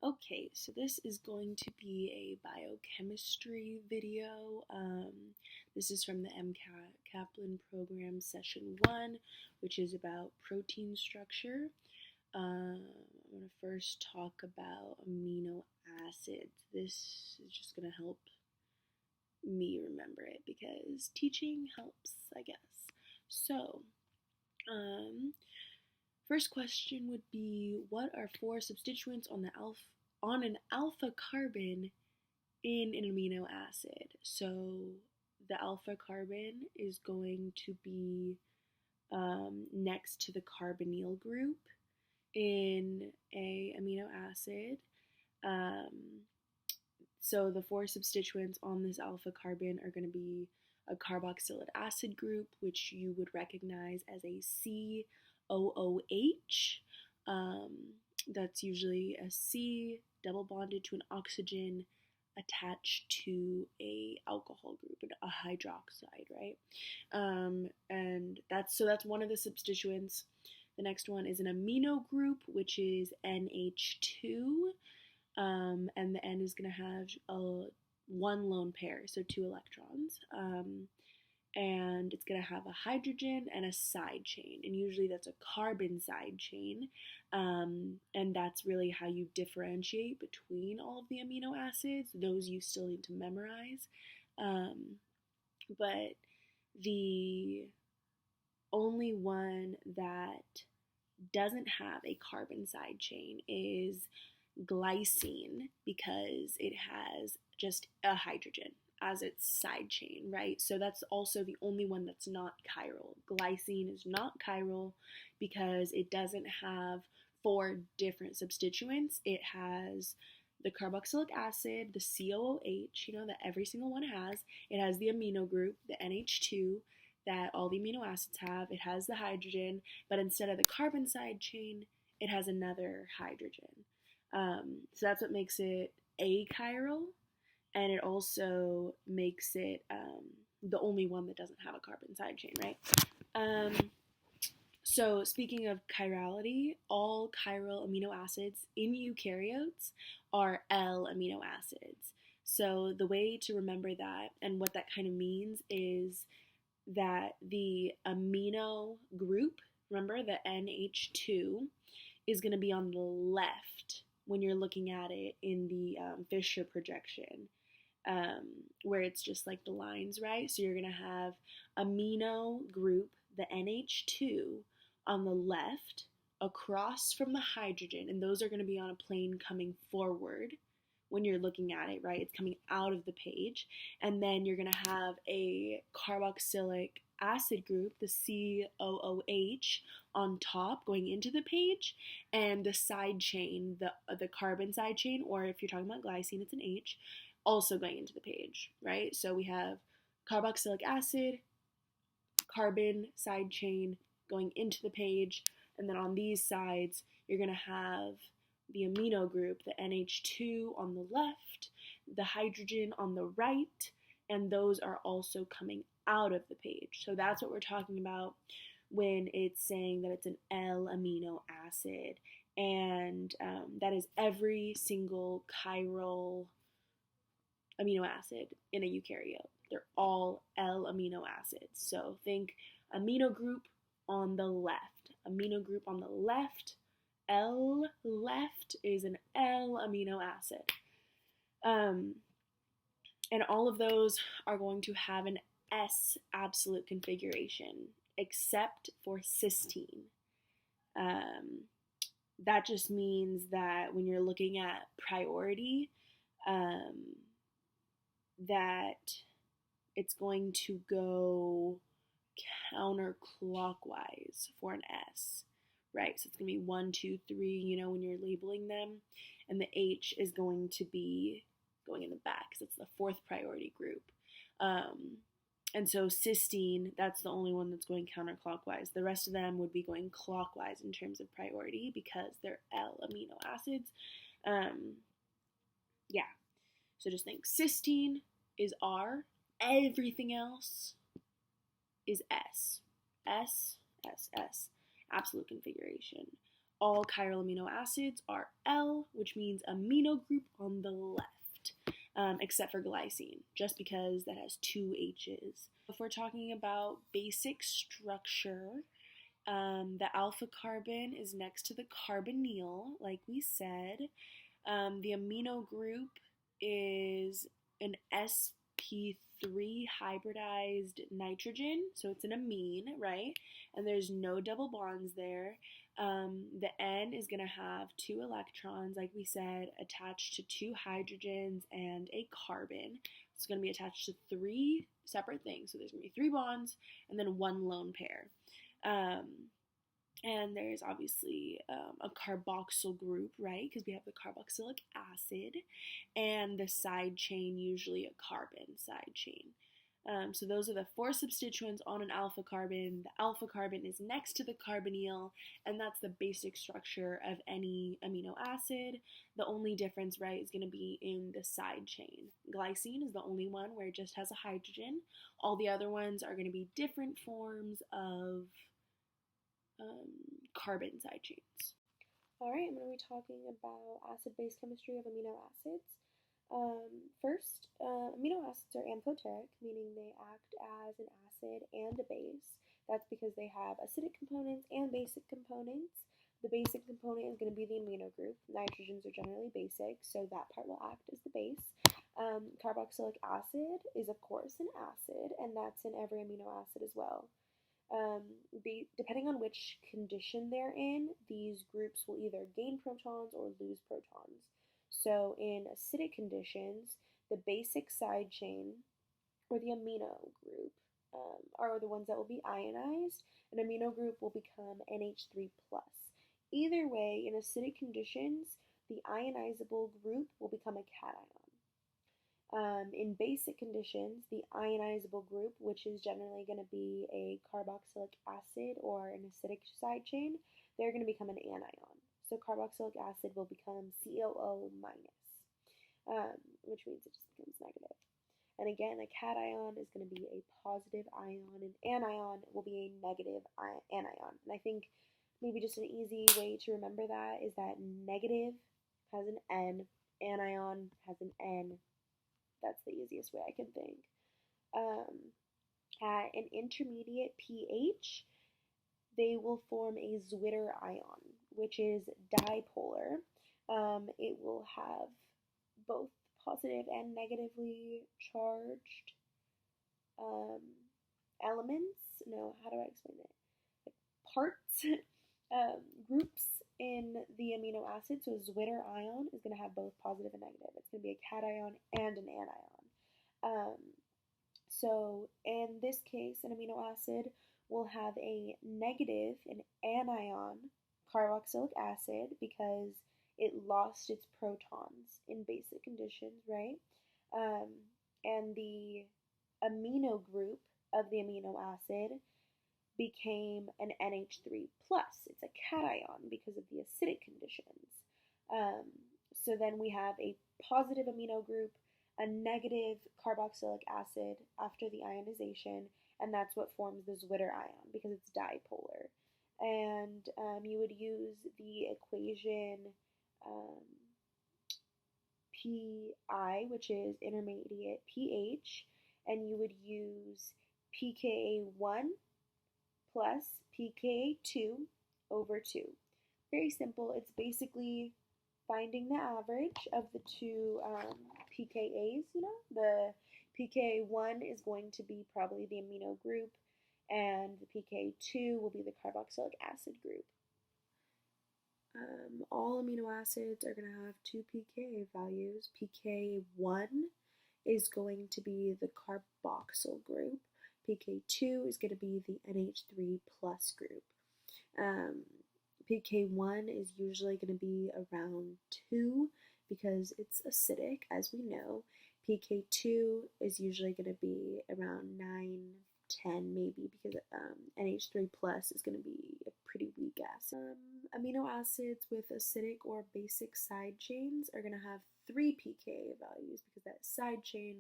Okay, so this is going to be a biochemistry video. This is from the MCAT Kaplan program session 1, which is about protein structure. I'm going to first talk about amino acids. This is just going to help me remember it because teaching helps, I guess. So, first question would be, what are 4 substituents on an alpha carbon in an amino acid? So the alpha carbon is going to be next to the carbonyl group in a amino acid. So the 4 substituents on this alpha carbon are going to be a carboxylic acid group, which you would recognize as a COOH. That's usually a C double bonded to an oxygen attached to a alcohol group, a hydroxide, right? And that's one of the substituents. The next one is an amino group, which is NH2, and the N is going to have one lone pair, so 2 electrons. And it's going to have a hydrogen and a side chain, and usually that's a carbon side chain, and that's really how you differentiate between all of the amino acids. Those you still need to memorize, but the only one that doesn't have a carbon side chain is glycine, because it has just a hydrogen as its side chain, right? So that's also the only one that's not chiral. Glycine is not chiral because it doesn't have 4 different substituents. It has the carboxylic acid, the COOH, that every single one has. It has the amino group, the NH2, that all the amino acids have. It has the hydrogen, but instead of the carbon side chain, it has another hydrogen. So that's what makes it achiral. And it also makes it the only one that doesn't have a carbon side chain, right? So speaking of chirality, all chiral amino acids in eukaryotes are L amino acids. So the way to remember that and what that kind of means is that the amino group, remember the NH2, is going to be on the left when you're looking at it in the Fisher projection. Where it's just like the lines, right? So you're going to have amino group, the NH2, on the left across from the hydrogen, and those are going to be on a plane coming forward when you're looking at it, right? It's coming out of the page. And then you're going to have a carboxylic acid group, the COOH, on top going into the page, and the side chain, the carbon side chain, or if you're talking about glycine, it's an H, also going into the page, right? So we have carboxylic acid, carbon side chain going into the page, and then on these sides, you're going to have the amino group, the NH2 on the left, the hydrogen on the right, and those are also coming out of the page. So that's what we're talking about when it's saying that it's an L amino acid, and that is every single chiral amino acid in a eukaryote. They're all L amino acids. So think amino group on the left. Amino group on the left, L left is an L amino acid. And all of those are going to have an S absolute configuration, except for cysteine. That just means that when you're looking at priority, that it's going to go counterclockwise for an S, right? So it's going to be 1, 2, 3, when you're labeling them. And the H is going to be going in the back because it's the 4th priority group. And so cysteine, that's the only one that's going counterclockwise. The rest of them would be going clockwise in terms of priority because they're L amino acids. Yeah. So just think cysteine is R. Everything else is S. S, S, S. Absolute configuration. all chiral amino acids are L, which means amino group on the left, except for glycine, just because that has two H's. If we're talking about basic structure, the alpha carbon is next to the carbonyl, like we said. The amino group is an sp3 hybridized nitrogen, so it's an amine, right? And there's no double bonds there. The N is going to have 2 electrons, like we said, attached to 2 hydrogens and a carbon. It's going to be attached to 3 separate things. So there's going to be 3 bonds and then 1 lone pair. And there's obviously a carboxyl group, right? Because we have the carboxylic acid, and the side chain, usually a carbon side chain. So those are the 4 substituents on an alpha carbon. The alpha carbon is next to the carbonyl, and that's the basic structure of any amino acid. The only difference, right, is going to be in the side chain. Glycine is the only one where it just has a hydrogen. All the other ones are going to be different forms of carbon side chains. Alright, I'm going to be talking about acid-base chemistry of amino acids. First, amino acids are amphoteric, meaning they act as an acid and a base. That's because they have acidic components and basic components. The basic component is going to be the amino group. Nitrogens are generally basic, so that part will act as the base. Carboxylic acid is, of course, an acid, and that's in every amino acid as well. Depending on which condition they're in, these groups will either gain protons or lose protons. So in acidic conditions, the basic side chain, or the amino group, are the ones that will be ionized. An amino group will become NH3+. Either way, in acidic conditions, the ionizable group will become a cation. In basic conditions, the ionizable group, which is generally going to be a carboxylic acid or an acidic side chain, they're going to become an anion. So carboxylic acid will become COO-, which means it just becomes negative. And again, a cation is going to be a positive ion, and anion will be a negative anion. And I think maybe just an easy way to remember that is that negative has an N, anion has an N. That's the easiest way I can think. At an intermediate pH, they will form a Zwitter ion, which is dipolar. It will have both positive and negatively charged elements. No, how do I explain it? Like parts, groups in the amino acid. So a Zwitter ion is going to have both positive and negative. It's going to be a cation and an anion. So in this case, an amino acid will have a negative, an anion, carboxylic acid, because it lost its protons in basic conditions, right? And the amino group of the amino acid became an NH3+. It's a cation because of the acidic conditions. So then we have a positive amino group, a negative carboxylic acid after the ionization, and that's what forms the Zwitter ion because it's dipolar. And you would use the equation Pi, which is intermediate pH, and you would use pKa1 plus pKa2 over 2. Very simple. It's basically finding the average of the two pKa's, The pKa1 is going to be probably the amino group, and the pKa2 will be the carboxylic acid group. All amino acids are going to have 2 pKa values. pKa1 is going to be the carboxyl group. pK2 is going to be the NH3+ group. pK1 is usually going to be around 2 because it's acidic, as we know. pK2 is usually going to be around 9, 10 maybe, because NH3+ is going to be a pretty weak acid. Amino acids with acidic or basic side chains are going to have 3 pKa values because that side chain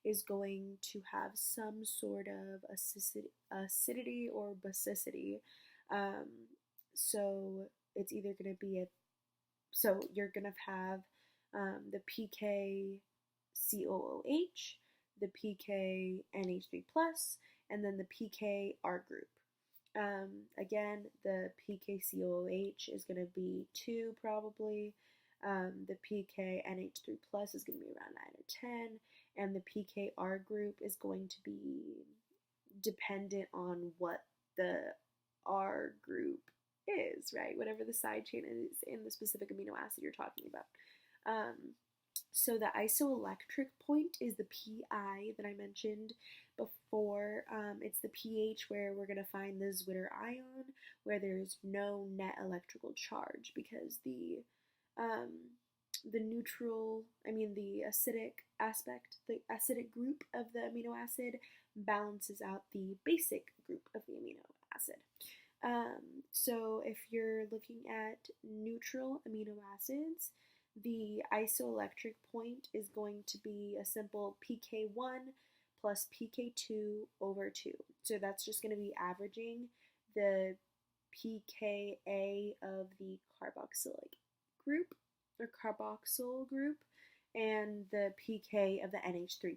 is going to have some sort of acidity or basicity. So it's either going to be so you're going to have the PKCOOH, the PKNH3+, and then the PKR group. Again, the PKCOOH is going to be 2 probably. The PKNH3 plus is going to be around 9 or 10, and the PKR group is going to be dependent on what the R group is, right? Whatever the side chain is in the specific amino acid you're talking about. So the isoelectric point is the Pi that I mentioned before. It's the pH where we're going to find the Zwitter ion, where there's no net electrical charge, because the acidic aspect, the acidic group of the amino acid balances out the basic group of the amino acid. So if you're looking at neutral amino acids, the isoelectric point is going to be a simple pK1 plus pK2 over 2. So that's just going to be averaging the pKa of the carboxylic group or carboxyl group and the pK of the NH3+.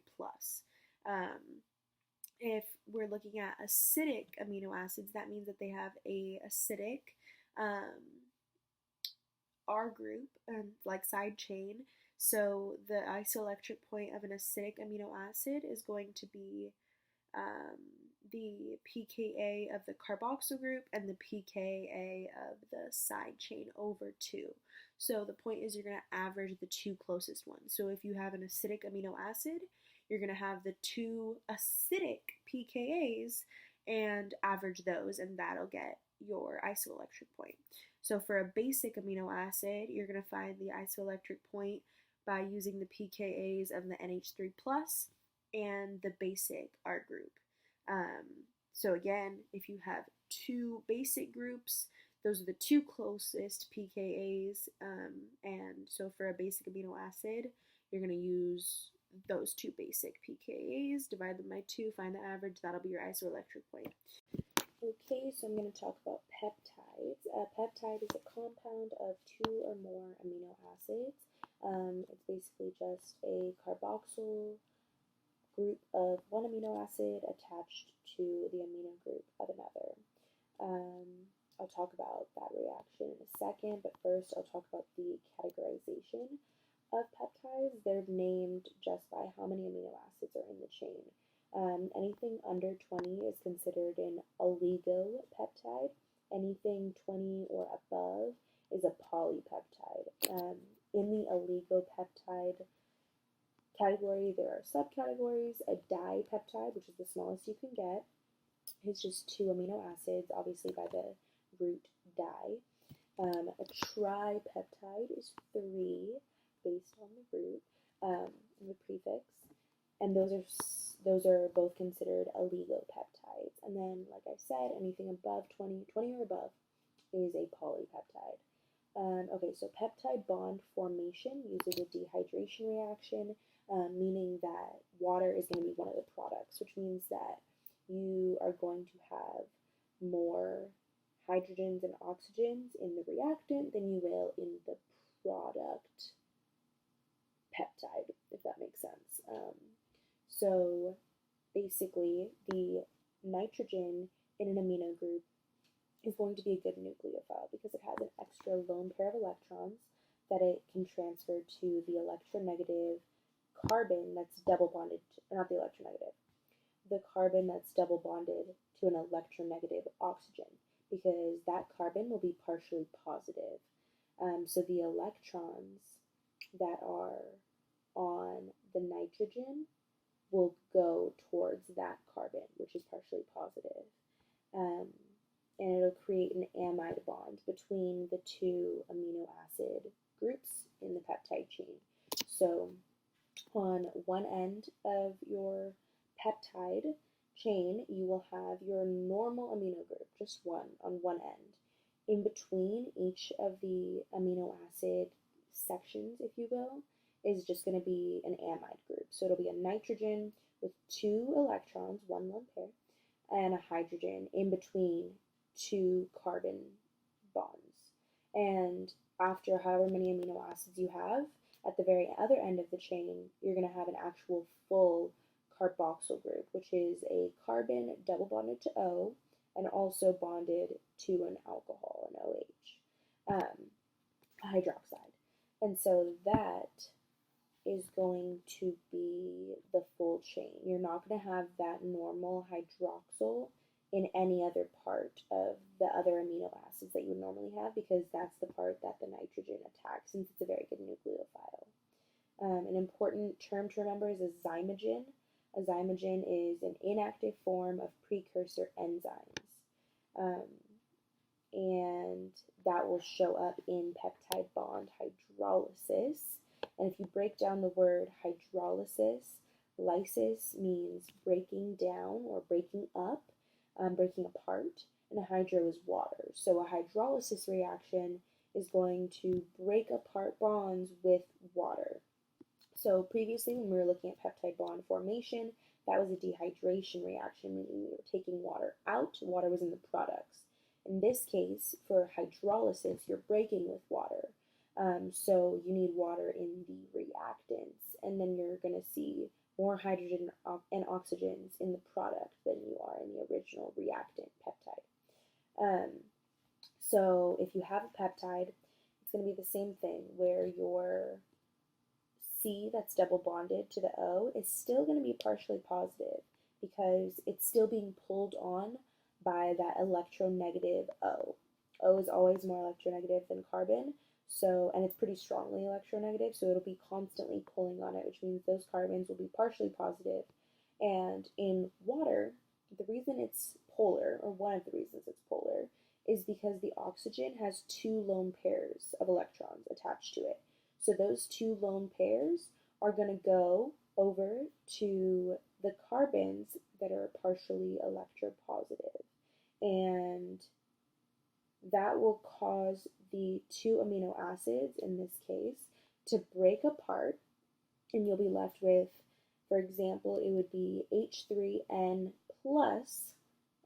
If we're looking at acidic amino acids, that means that they have a acidic R group, like side chain. So the isoelectric point of an acidic amino acid is going to be the pKa of the carboxyl group and the pKa of the side chain over 2. So the point is you're going to average the two closest ones. So if you have an acidic amino acid, you're going to have the two acidic pKa's and average those, and that'll get your isoelectric point. So for a basic amino acid, you're going to find the isoelectric point by using the pKa's of the NH3 plus and the basic R group. So again, if you have two basic groups, those are the two closest pKa's, and so for a basic amino acid, you're going to use those two basic pKa's, divide them by 2, find the average, that'll be your isoelectric point. Okay, so I'm going to talk about peptides. A peptide is a compound of 2 or more amino acids. It's basically just a carboxyl group of one amino acid attached to the amino group of another. I'll talk about that reaction in a second, but first I'll talk about the categorization of peptides. They're named just by how many amino acids are in the chain. Anything under 20 is considered an oligopeptide. Anything 20 or above is a polypeptide. In the oligopeptide category, there are subcategories. A dipeptide, which is the smallest you can get, is just 2 amino acids, obviously by the root di. A tripeptide is 3, based on the root, the prefix, and those are both considered oligopeptides. And then, like I said, anything above 20 or above is a polypeptide. Okay, so peptide bond formation uses a dehydration reaction, meaning that water is going to be one of the products, which means that you are going to have more hydrogens and oxygens in the reactant than you will in the product peptide, if that makes sense. So basically, the nitrogen in an amino group is going to be a good nucleophile because it has an extra lone pair of electrons that it can transfer to the electronegative carbon that's double bonded, not the electronegative, the carbon that's double bonded to an electronegative oxygen, because that carbon will be partially positive. So the electrons that are on the nitrogen will go towards that carbon, which is partially positive. And it'll create an amide bond between the two amino acid groups in the peptide chain. So on one end of your peptide chain, you will have your normal amino group, just one on one end. In between each of the amino acid sections, if you will, is just going to be an amide group. So it'll be a nitrogen with 2 electrons, one lone pair, and a hydrogen in between 2 carbon bonds. And after however many amino acids you have, at the very other end of the chain, you're going to have an actual full carboxyl group, which is a carbon double bonded to O and also bonded to an alcohol, an OH, hydroxide. And so that is going to be the full chain. You're not going to have that normal hydroxyl in any other part of the other amino acids that you would normally have, because that's the part that the nitrogen attacks, since it's a very good nucleophile. An important term to remember is a zymogen. A zymogen is an inactive form of precursor enzymes. And that will show up in peptide bond hydrolysis. And if you break down the word hydrolysis, lysis means breaking down or breaking up, breaking apart, and hydro is water. So a hydrolysis reaction is going to break apart bonds with water. So previously, when we were looking at peptide bond formation, that was a dehydration reaction, meaning we were taking water out. Water was in the products. In this case, for hydrolysis, you're breaking with water. So you need water in the reactants, and then you're going to see more hydrogen and oxygens in the product than you are in the original reactant peptide. So if you have a peptide, it's going to be the same thing, where your C that's double bonded to the O is still going to be partially positive because it's still being pulled on by that electronegative O. O is always more electronegative than carbon, so, and it's pretty strongly electronegative, so it'll be constantly pulling on it, which means those carbons will be partially positive. And in water, the reason it's polar, or one of the reasons it's polar, is because the oxygen has two lone pairs of electrons attached to it. So those two lone pairs are going to go over to the carbons that are partially electropositive. And that will cause the two amino acids, in this case, to break apart, and you'll be left with, for example, it would be H3N plus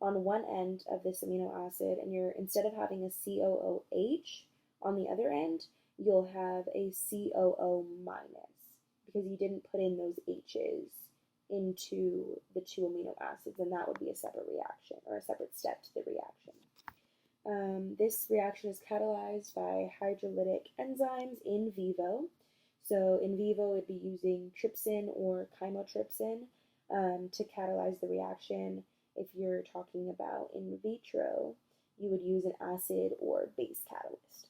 on one end of this amino acid, and you're, instead of having a COOH on the other end, you'll have a COO minus, because you didn't put in those H's into the two amino acids, and that would be a separate reaction, or a separate step to the reaction. This reaction is catalyzed by hydrolytic enzymes in vivo. So in vivo, it'd be using trypsin or chymotrypsin to catalyze the reaction. If you're talking about in vitro, you would use an acid or base catalyst.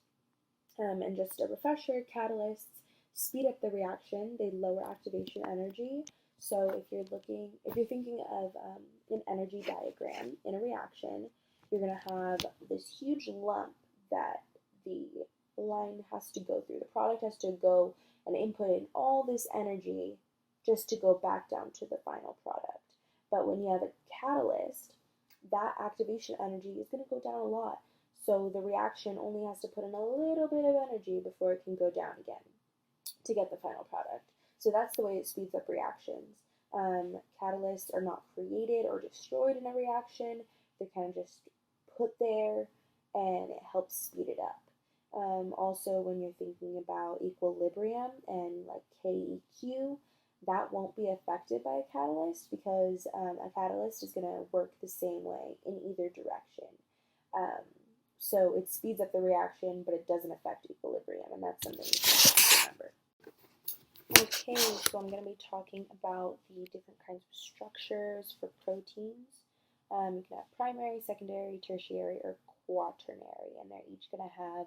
And just a refresher, catalysts speed up the reaction. They lower activation energy. So if you're thinking of an energy diagram in a reaction, you're going to have this huge lump that the line has to go through. The product has to go and input in all this energy just to go back down to the final product. But when you have a catalyst, that activation energy is going to go down a lot. So the reaction only has to put in a little bit of energy before it can go down again to get the final product. So that's the way it speeds up reactions. Catalysts are not created or destroyed in a reaction. They're kind of just put there, and it helps speed it up. Also, when you're thinking about equilibrium and like KEQ, that won't be affected by a catalyst, because a catalyst is going to work the same way in either direction. So it speeds up the reaction, but it doesn't affect equilibrium, and that's something to remember. Okay, so I'm going to be talking about the different kinds of structures for proteins. You can have primary, secondary, tertiary, or quaternary, and they're each going to have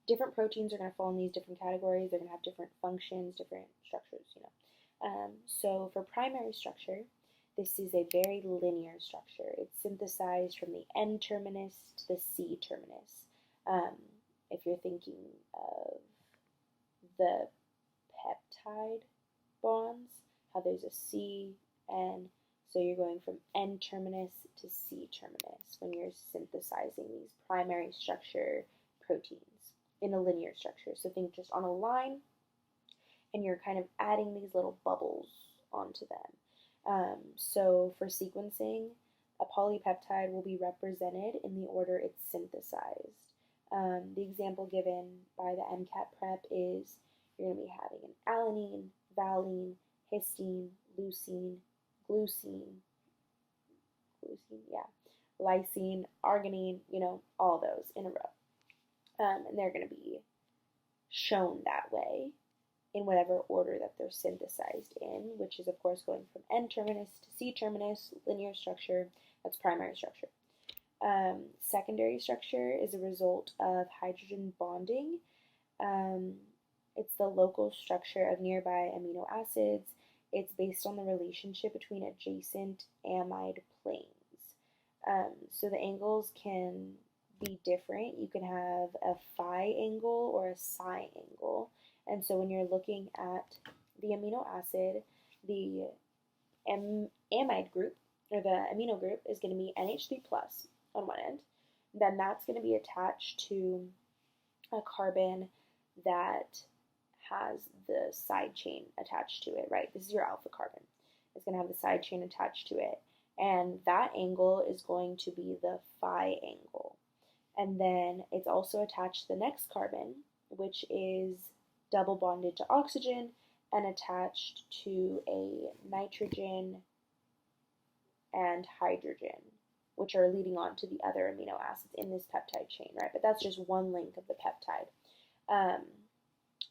different proteins are going to fall in these different categories. They're going to have different functions, different structures, So for primary structure, this is a very linear structure. It's synthesized from the N terminus to the C terminus. If you're thinking of the peptide bonds, how there's a C, N, so you're going from N terminus to C terminus when you're synthesizing these primary structure proteins in a linear structure. So think just on a line, and you're kind of adding these little bubbles onto them. So for sequencing, a polypeptide will be represented in the order it's synthesized. The example given by the MCAT prep is you're going to be having an alanine, valine, histine, leucine, glucine, lysine, arginine, all those in a row. And they're going to be shown that way in whatever order that they're synthesized in, which is, of course, going from N terminus to C terminus, linear structure. That's primary structure. Secondary structure is a result of hydrogen bonding. It's the local structure of nearby amino acids. It's based on the relationship between adjacent amide planes. So the angles can be different. You can have a phi angle or a psi angle. And so when you're looking at the amino acid, the amide group, or the amino group, is going to be NH3 plus on one end. Then that's going to be attached to a carbon that has the side chain attached to it, right? This is your alpha carbon. It's going to have the side chain attached to it. And that angle is going to be the phi angle. And then it's also attached to the next carbon, which is double bonded to oxygen and attached to a nitrogen and hydrogen, which are leading on to the other amino acids in this peptide chain, right? But that's just one link of the peptide.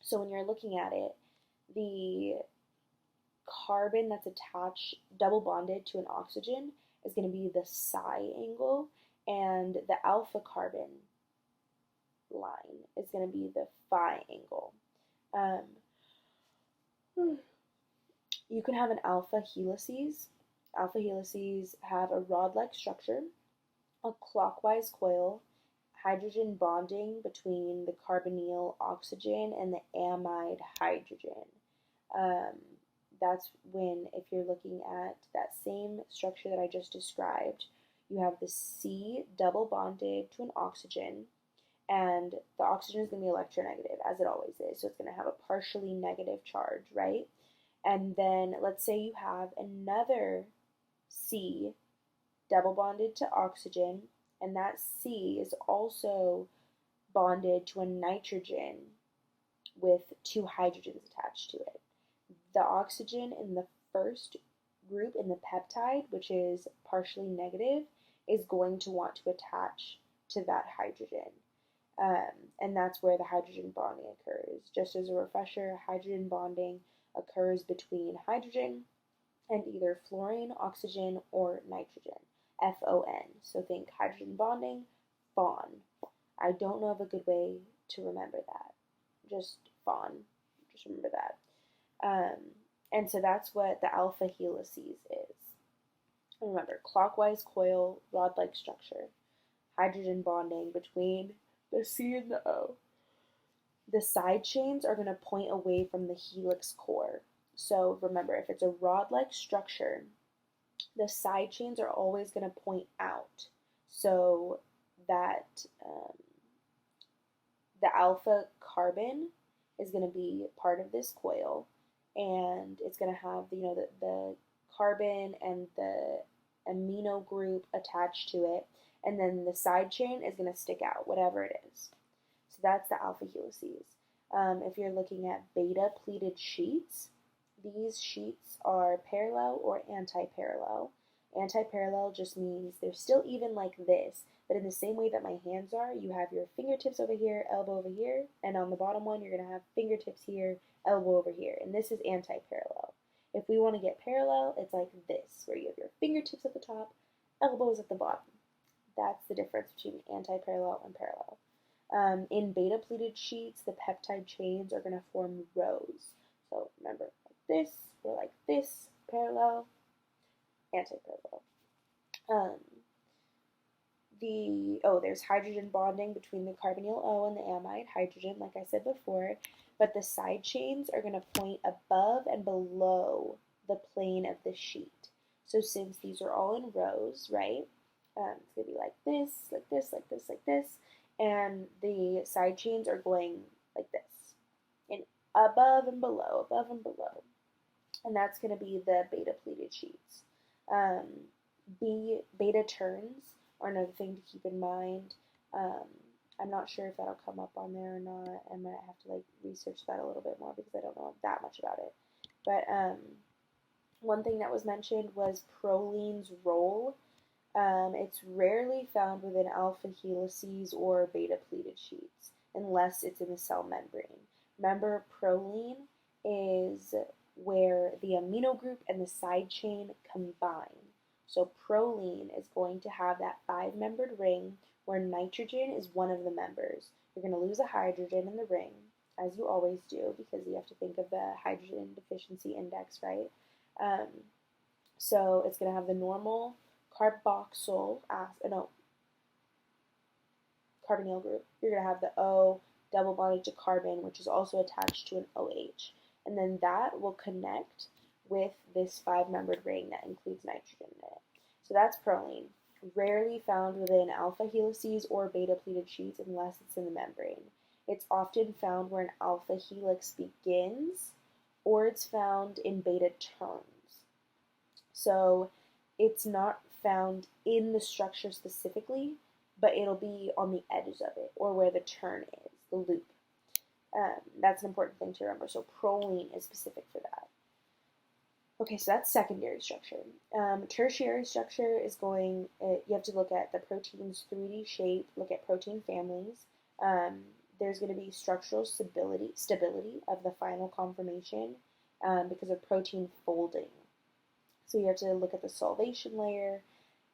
So when you're looking at it, the carbon that's attached, double bonded to an oxygen, is going to be the psi angle, and the alpha carbon line is going to be the phi angle. You can have an alpha helices. Alpha helices have a rod-like structure, a clockwise coil, hydrogen bonding between the carbonyl oxygen and the amide hydrogen. That's when, if you're looking at that same structure that I just described, you have the C double bonded to an oxygen, and the oxygen is going to be electronegative, as it always is, so it's going to have a partially negative charge, right? And then let's say you have another C double bonded to oxygen, and that C is also bonded to a nitrogen with two hydrogens attached to it. The oxygen in the first group in the peptide, which is partially negative, is going to want to attach to that hydrogen. And that's where the hydrogen bonding occurs. Just as a refresher, hydrogen bonding occurs between hydrogen and either fluorine, oxygen, or nitrogen. FON. So think hydrogen bonding, FON. I don't know of a good way to remember that. Just FON. Just remember that. And so that's what the alpha helices is. Remember, clockwise coil, rod-like structure. Hydrogen bonding between the C and the O. The side chains are going to point away from the helix core. So remember, if it's a rod-like structure, the side chains are always going to point out. So that the alpha carbon is going to be part of this coil, and it's going to have the carbon and the amino group attached to it, and then the side chain is going to stick out, whatever it is. So that's the alpha helices. If you're looking at beta pleated sheets, these sheets are parallel or anti-parallel. Anti-parallel just means they're still even like this, but in the same way that my hands are, you have your fingertips over here, elbow over here, and on the bottom one, you're going to have fingertips here, elbow over here, and this is anti-parallel. If we want to get parallel, it's like this, where you have your fingertips at the top, elbows at the bottom. That's the difference between anti-parallel and parallel. In beta pleated sheets, the peptide chains are going to form rows. So remember, like this, or like this, parallel, anti-parallel. There's hydrogen bonding between the carbonyl O and the amide hydrogen, like I said before, but the side chains are going to point above and below the plane of the sheet. So since these are all in rows, right, it's going to be like this, like this, like this, like this, and the side chains are going like this, and above and below, above and below. And that's going to be the beta pleated sheets. Beta turns are another thing to keep in mind. Um, I'm not sure if that'll come up on there or not. I might have to like research that a little bit more because I don't know that much about it. But one thing that was mentioned was proline's role. It's rarely found within alpha helices or beta pleated sheets unless it's in the cell membrane. Remember, proline is where the amino group and the side chain combine. So proline is going to have that five-membered ring where nitrogen is one of the members. You're going to lose a hydrogen in the ring, as you always do, because you have to think of the hydrogen deficiency index, right? Um, so it's going to have the normal carboxyl carbonyl group. You're going to have the O double bonded to carbon, which is also attached to an OH. And then that will connect with this five-membered ring that includes nitrogen in it. So that's proline. Rarely found within alpha helices or beta pleated sheets unless it's in the membrane. It's often found where an alpha helix begins, or it's found in beta turns. So it's not found in the structure specifically, but it'll be on the edges of it, or where the turn is, the loop. That's an important thing to remember. So proline is specific for that. Okay, so that's secondary structure. Tertiary structure is you have to look at the protein's 3D shape, look at protein families. There's going to be structural stability of the final conformation because of protein folding. So you have to look at the solvation layer,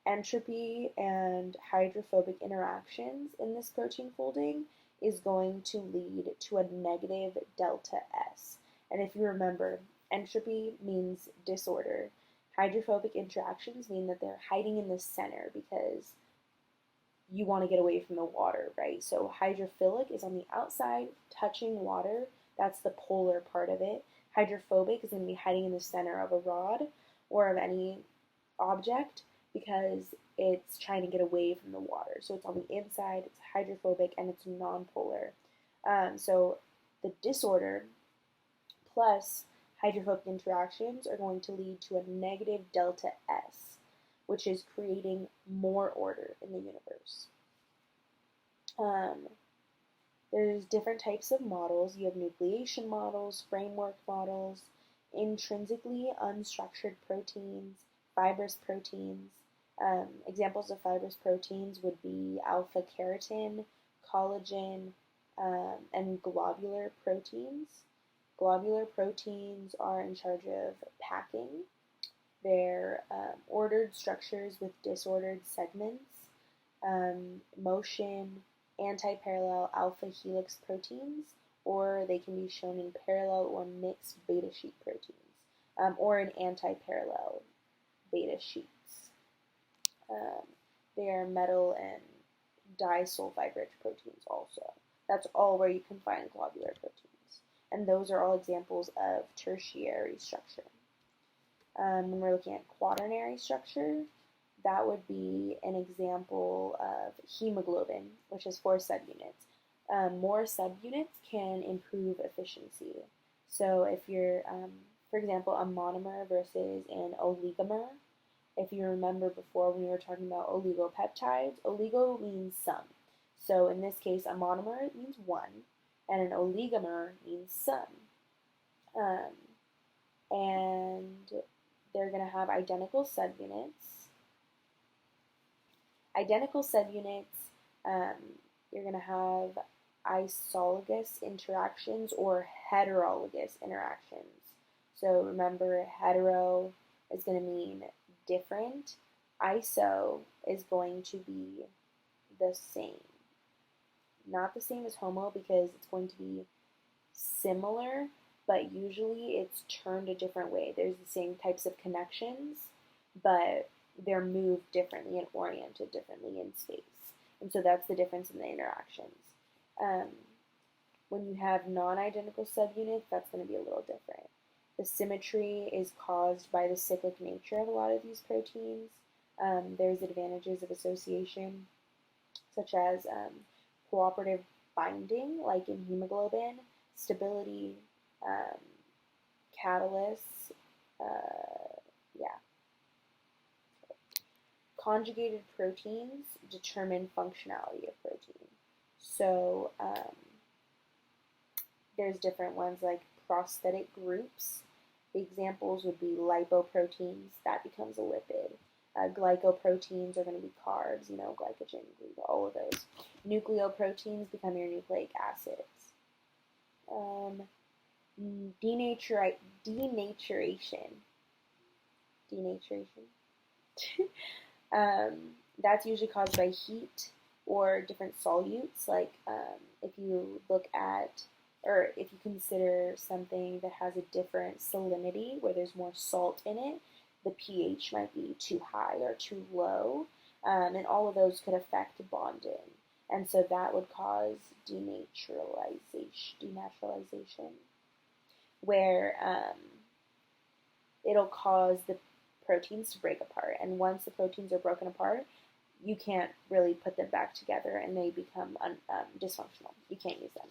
entropy and hydrophobic interactions in this protein folding is going to lead to a negative delta S. And if you remember, entropy means disorder. Hydrophobic interactions mean that they're hiding in the center because you want to get away from the water, right? So hydrophilic is on the outside, touching water. That's the polar part of it. Hydrophobic is going to be hiding in the center of a rod or of any object because it's trying to get away from the water. So it's on the inside, it's hydrophobic, and it's nonpolar. So the disorder plus hydrophobic interactions are going to lead to a negative delta S, which is creating more order in the universe. There's different types of models. You have nucleation models, framework models, intrinsically unstructured proteins, fibrous proteins. Examples of fibrous proteins would be alpha keratin, collagen, and globular proteins. Globular proteins are in charge of packing. They're ordered structures with disordered segments, motion, anti-parallel alpha helix proteins, or they can be shown in parallel or mixed beta sheet proteins, or in anti-parallel beta sheets. They are metal and disulfide-rich proteins also. That's all where you can find globular proteins. And those are all examples of tertiary structure. When we're looking at quaternary structure, that would be an example of hemoglobin, which is 4 subunits. More subunits can improve efficiency. So if you're, for example, a monomer versus an oligomer, if you remember before when we were talking about oligopeptides, oligo means some. So in this case, a monomer means one, and an oligomer means some. And they're going to have identical subunits. Identical subunits, you're going to have isologous interactions or heterologous interactions. So remember, hetero is going to mean different. Iso is going to be the same. Not the same as homo because it's going to be similar, but usually it's turned a different way. There's the same types of connections, but they're moved differently and oriented differently in space. And so that's the difference in the interactions. When you have non-identical subunits, that's going to be a little different. The symmetry is caused by the cyclic nature of a lot of these proteins. There's advantages of association, such as cooperative binding, like in hemoglobin, stability, catalysts, yeah. conjugated proteins determine functionality of protein. So there's different ones like prosthetic groups. The examples would be lipoproteins, that becomes a lipid. Glycoproteins are going to be carbs, glycogen, all of those. Nucleoproteins become your nucleic acids. Denaturation. That's usually caused by heat or different solutes. Like if you look at, or if you consider something that has a different salinity, where there's more salt in it, the pH might be too high or too low, and all of those could affect bonding. And so that would cause denaturalization, where it'll cause the proteins to break apart. And once the proteins are broken apart, you can't really put them back together, and they become dysfunctional. You can't use them.